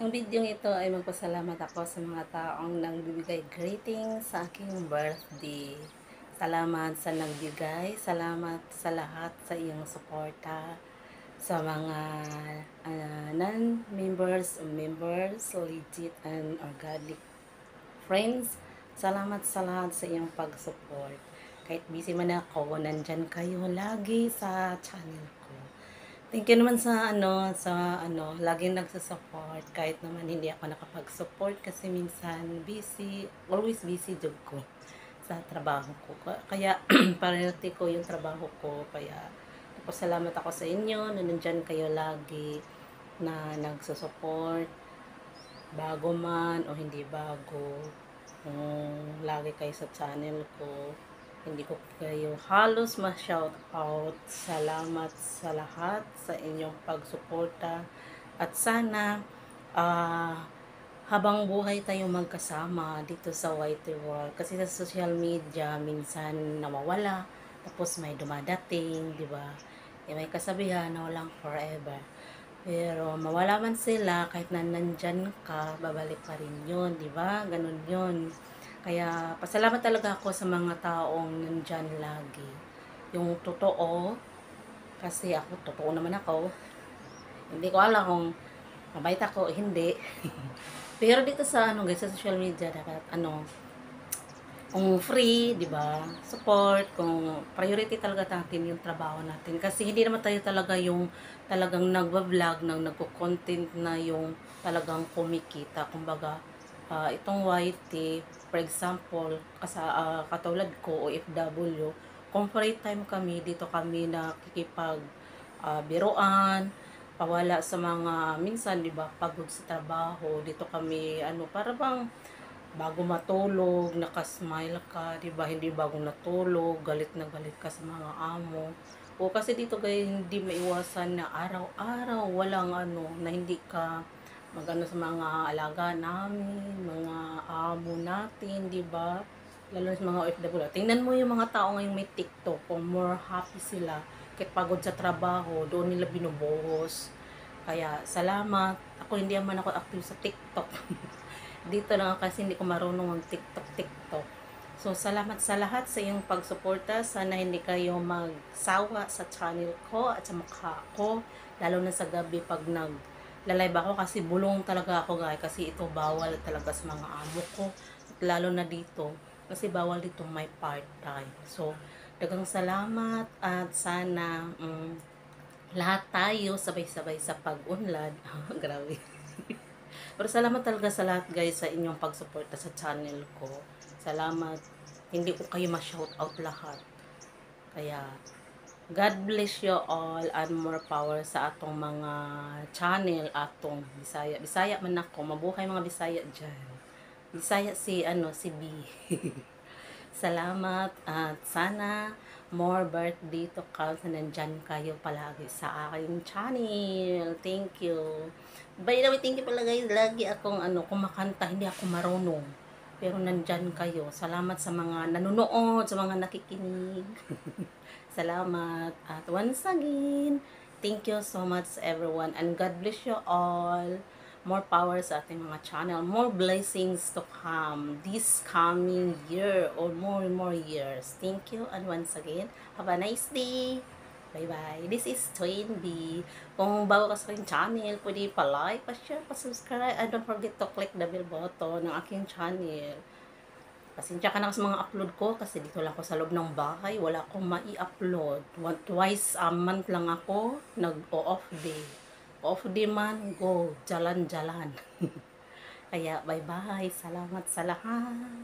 Ang bidyong ito ay magpasalamat ako sa mga taong nagbibigay greetings sa aking birthday. Salamat sa nagbigay, salamat sa lahat sa iyong suporta, sa mga non-members o members, legit and organic friends. Salamat sa lahat sa iyong pag-support. Kahit busy man ako, nandyan kayo lagi sa channel ko. Thank you naman sa laging nagsusupport kahit naman hindi ako nakapag-support kasi minsan busy, always busy job ko sa trabaho ko. Kaya priority ko yung trabaho ko. Kaya salamat ako sa inyo na nandyan kayo lagi na nagsusupport, bago man o hindi bago. Kung lagi kayo sa channel ko, hindi ko kayo halos ma-shout out. Salamat sa lahat sa inyong pagsuporta. At sana habang buhay tayong magkasama dito sa YT World. Kasi sa social media, minsan nawawala. Tapos may dumadating, di ba? May kasabihan na walang forever. Pero mawala man sila, kahit na nandyan ka, babalik pa rin yun, di ba? Ganun yun. Kaya pasalamat talaga ako sa mga taong nandyan lagi. Yung totoo, kasi ako, totoo naman ako. Hindi ko alam kung mabait ako o hindi. Pero dito sa guys, sa social media, dapat kung free, di ba? Support, kung priority talaga natin yung trabaho natin. Kasi hindi naman tayo talaga yung talagang nagwa-vlog, nagko-content na yung talagang kumikita. Kumbaga, itong YT, for example, katulad ko, OFW, kung free time kami, dito kami nakikipag biruan, pawala sa mga, minsan, di ba, pagod sa trabaho, dito kami, para bang, bago matulog, nakasmile ka, 'di ba? Hindi bago natulog, galit na galit ka sa mga amo. O kasi dito guys, hindi maiwasan na araw-araw walang na hindi ka magano sa mga alaga namin, mga amo natin, 'di ba? Lalo sa mga OFW. Tingnan mo yung mga tao ngayong may TikTok, kung more happy sila kahit pagod sa trabaho, doon nila binubuhos. Kaya salamat. Ako hindi naman ako active sa TikTok. Dito lang ako kasi hindi ko marunong mag TikTok. So, salamat sa lahat sa iyong pagsuporta. Sana hindi kayo magsawa sa channel ko at sa mukha ko. Lalo na sa gabi pag nag-live ako kasi bulong talaga ako guys. Kasi ito bawal talaga sa mga amo ko. At lalo na dito. Kasi bawal dito may part-time. So, dagang salamat at sana lahat tayo sabay-sabay sa pag-unlad. Grabe. Pero salamat talaga sa lahat guys sa inyong pagsuporta sa channel ko. Salamat. Hindi ko kayo ma-shout out lahat. Kaya God bless you all and more power sa atong mga channel atong Bisaya. Bisaya man ako, mabuhay mga Bisaya diyan. Bisaya si B. Salamat at sana more birthday to come na nandyan kayo palagi sa aking channel. Thank you. By the way, thank you pala guys. Lagi akong kumakanta, hindi ako marunong. Pero nandyan kayo. Salamat sa mga nanonood, sa mga nakikinig. Salamat. At once again, thank you so much everyone. And God bless you all. More power sa ating mga channel. More blessings to come this coming year or more and more years. Thank you. And once again, have a nice day. Bye-bye. This is Twin B. Kung bago ka sa aking channel, pwede pa-like, pa-share, pa-subscribe. And don't forget to click the bell button ng aking channel. Pasensya ka na sa mga upload ko kasi dito lang ako sa loob ng bahay. Wala akong mai-upload. Twice a month lang ako nag-off day. Off day man, go, jalan-jalan. Kaya bye-bye. Salamat sa lahat.